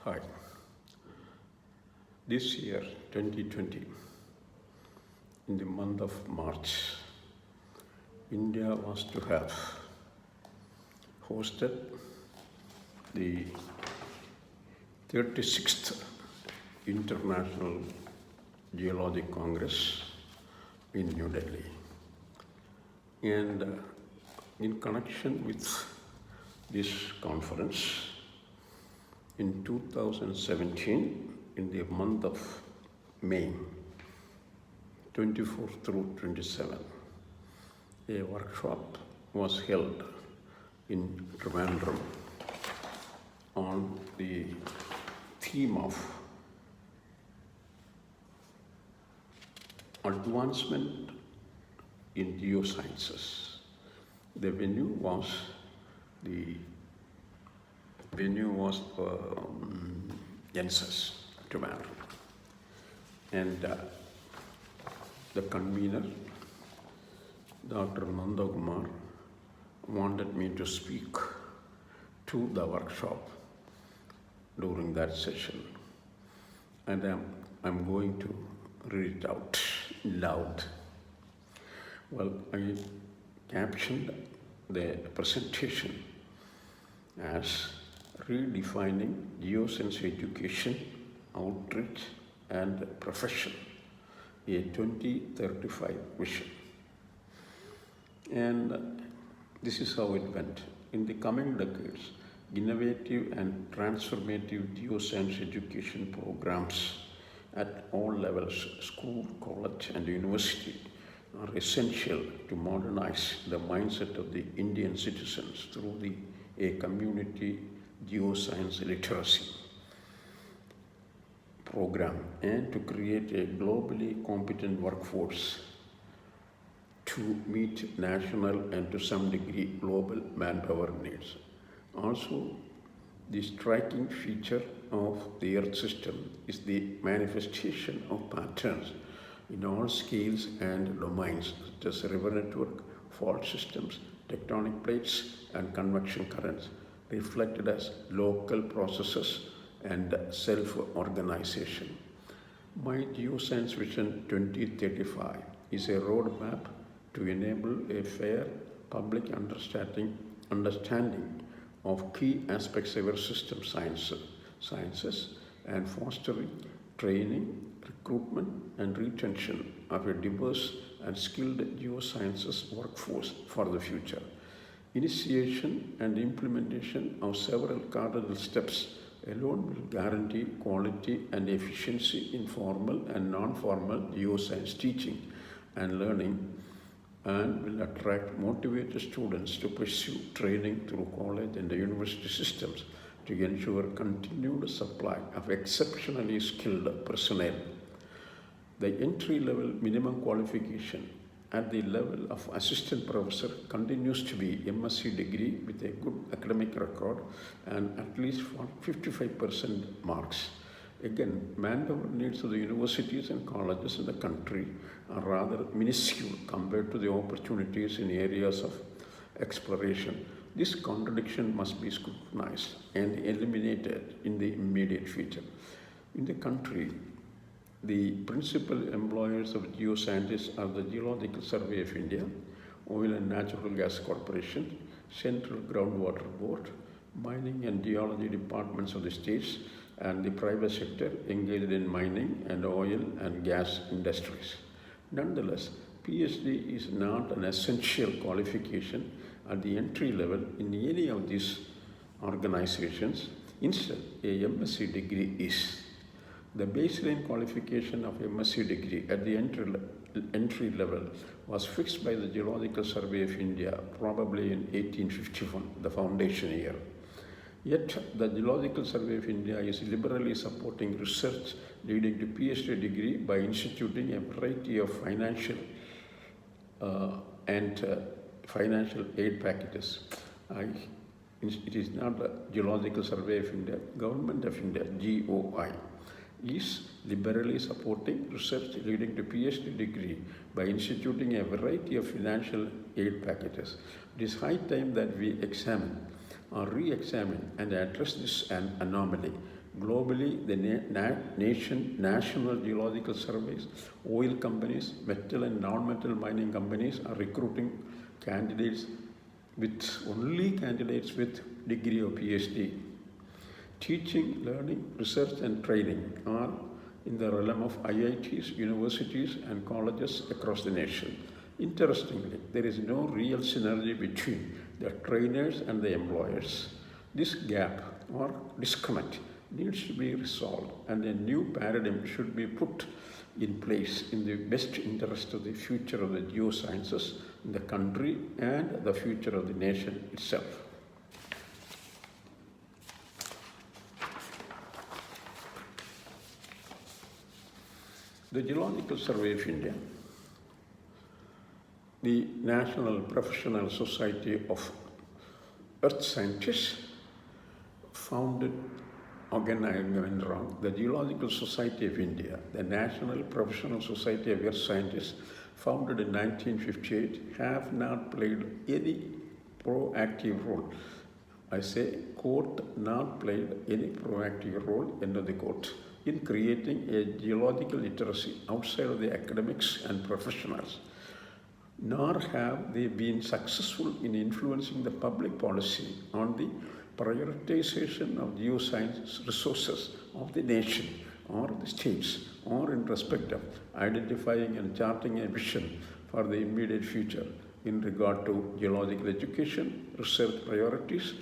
Hi. This year, 2020, in the month of March, India was to have hosted the 36th International Geologic Congress in New Delhi. And in connection with this conference, in 2017, in the month of May, 24 through 27, a workshop was held in Trivandrum on the theme of advancement in geosciences. The venue was NCESS, Trivandrum. And the convener, Dr. Nanda Kumar, wanted me to speak to the workshop during that session. And I'm going to read it out loud. Well, I captioned the presentation as redefining geoscience education, outreach, and profession, a 2035 vision. And this is how it went. In the coming decades, innovative and transformative geoscience education programs at all levels, school, college, and university, are essential to modernize the mindset of the Indian citizens through a community geoscience literacy program and to create a globally competent workforce to meet national and to some degree global manpower needs. Also, the striking feature of the Earth system is the manifestation of patterns in all scales and domains, such as river network, fault systems, tectonic plates, and convection currents, reflected as local processes and self-organization. My Geoscience Vision 2035 is a roadmap to enable a fair public understanding of key aspects of our system sciences and fostering training, recruitment, and retention of a diverse and skilled geosciences workforce for the future. Initiation and implementation of several cardinal steps alone will guarantee quality and efficiency in formal and non-formal geoscience teaching and learning, and will attract motivated students to pursue training through college and university systems to ensure continued supply of exceptionally skilled personnel. The entry-level minimum qualification at the level of assistant professor continues to be MSc degree with a good academic record and at least 55% marks. Again, manpower needs of the universities and colleges in the country are rather minuscule compared to the opportunities in areas of exploration. This contradiction must be scrutinized and eliminated in the immediate future. In the country, the principal employers of geoscientists are the Geological Survey of India, Oil and Natural Gas Corporation, Central Groundwater Board, mining and geology departments of the states, and the private sector engaged in mining and oil and gas industries. Nonetheless, PhD is not an essential qualification at the entry level in any of these organizations. Instead, a MSc degree is. The baseline qualification of MSc degree at the entry level was fixed by the Geological Survey of India, probably in 1851, the foundation year. Yet, the Geological Survey of India is liberally supporting research leading to PhD degree by instituting a variety of financial aid packages. It is not the Geological Survey of India, Government of India, GOI, is liberally supporting research leading to PhD degree by instituting a variety of financial aid packages. It is high time that we examine or re-examine and address this anomaly Globally, the national geological surveys, oil companies, metal and non-metal mining companies are recruiting candidates only candidates with degree or PhD. Teaching, learning, research and training are in the realm of IITs, universities and colleges across the nation. Interestingly, there is no real synergy between the trainers and the employers. This gap or disconnect needs to be resolved, and a new paradigm should be put in place in the best interest of the future of the geosciences in the country and the future of the nation itself. The Geological Survey of India, the National Professional Society of Earth Scientists, founded, again I went wrong, the Geological Society of India, the National Professional Society of Earth Scientists, founded in 1958, have not played any proactive role. I say, quote, not played any proactive role, end of the quote, in creating a geological literacy outside of the academics and professionals, nor have they been successful in influencing the public policy on the prioritization of geoscience resources of the nation or the states, or in respect of identifying and charting a vision for the immediate future in regard to geological education, research priorities,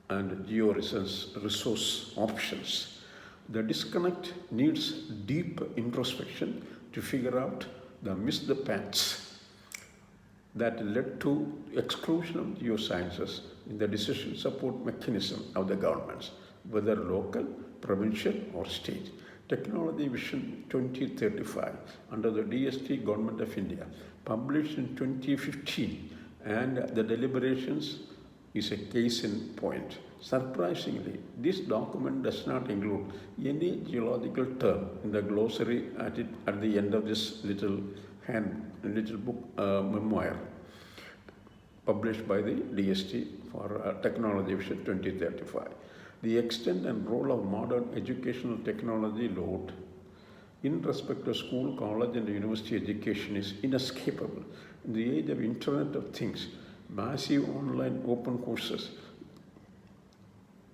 and resource options. The disconnect needs deep introspection to figure out the missed paths that led to exclusion of geosciences in the decision support mechanism of the governments, whether local, provincial or state. Technology Vision 2035 under the DST Government of India, published in 2015, and the deliberations is a case in point. Surprisingly, this document does not include any geological term in the glossary at the end of this little book memoir published by the DST for Technology Vision 2035. The extent and role of modern educational technology load in respect to school, college and university education is inescapable. In the age of Internet of Things, massive online open courses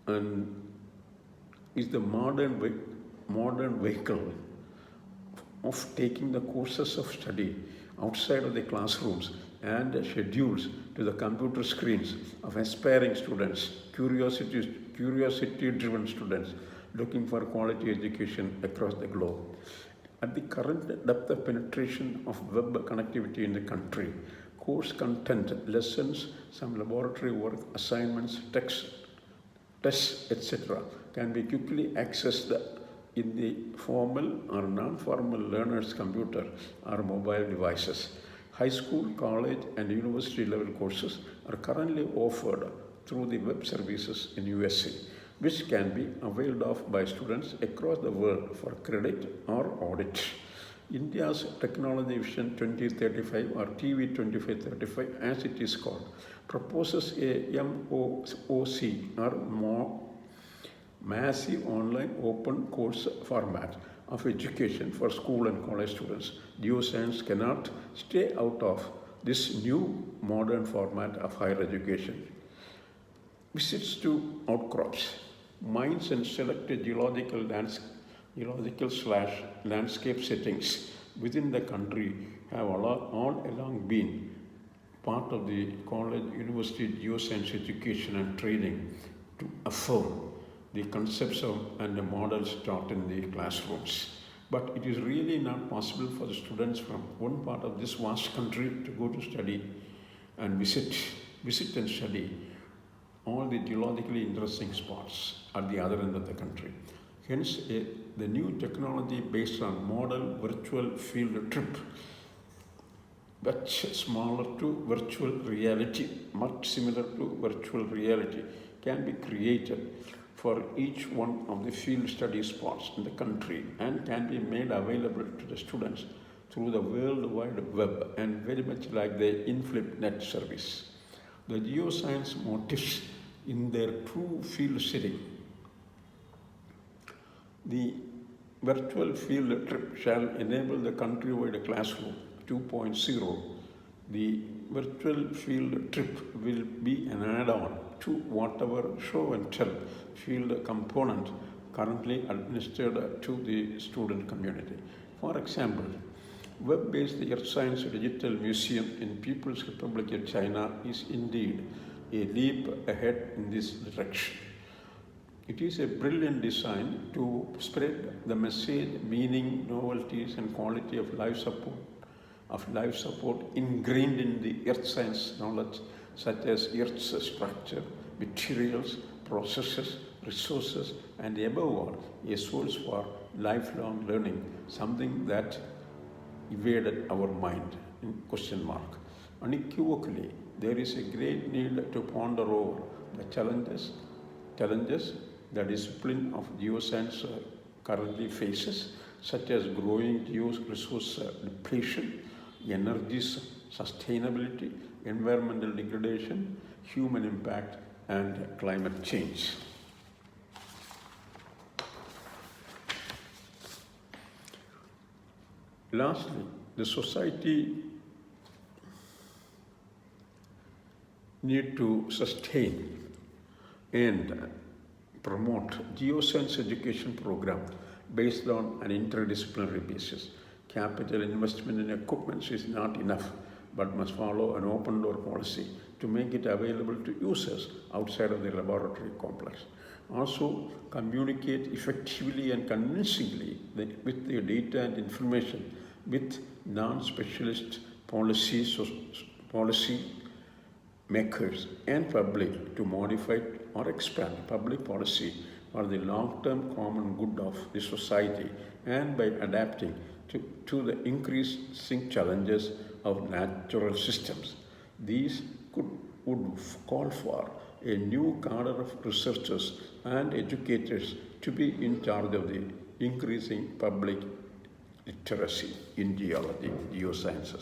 and is the modern vehicle of taking the courses of study outside of the classrooms and schedules to the computer screens of aspiring students, curiosity-driven students looking for quality education across the globe. At the current depth of penetration of web connectivity in the country, course content, lessons, some laboratory work, assignments, tests, etc. can be quickly accessed in the formal or non-formal learner's computer or mobile devices. High school, college and university level courses are currently offered through the web services in USA, which can be availed of by students across the world for credit or audit. India's Technology Vision 2035 or TV 2535 as it is called, proposes a MOOC or more massive online open course format of education for school and college students. Geoscience cannot stay out of this new modern format of higher education. Visits to outcrops, mines and selected geological/landscape settings within the country have all along been part of the college, university geoscience education and training to affirm the concepts and the models taught in the classrooms. But it is really not possible for the students from one part of this vast country to go to study and visit and study all the geologically interesting spots at the other end of the country. Hence, the new technology based on model virtual field trip, much smaller to virtual reality, much similar to virtual reality, can be created for each one of the field study spots in the country and can be made available to the students through the World Wide Web and very much like the InflipNet service. The geoscience motifs in their true field setting The virtual field trip shall enable the countrywide classroom 2.0. The virtual field trip will be an add-on to whatever show and tell field component currently administered to the student community. For example, web-based Earth Science Digital Museum in People's Republic of China is indeed a leap ahead in this direction. It is a brilliant design to spread the message, meaning, novelties, and quality of life support ingrained in the earth science knowledge, such as Earth's structure, materials, processes, resources, and above all, a source for lifelong learning, something that evaded our mind, in question mark. Unequivocally, there is a great need to ponder over the challenges the discipline of geoscience currently faces, such as growing resource depletion, energy sustainability, environmental degradation, human impact, and climate change. Lastly, the society need to sustain and promote geoscience education program based on an interdisciplinary basis. Capital investment in equipment is not enough, but must follow an open door policy to make it available to users outside of the laboratory complex. Also, communicate effectively and convincingly with the data and information with non-specialist policy makers and public to modify or expand public policy for the long-term common good of the society and by adapting to the increasing challenges of natural systems. These would call for a new cadre of researchers and educators to be in charge of the increasing public literacy in geology, geosciences.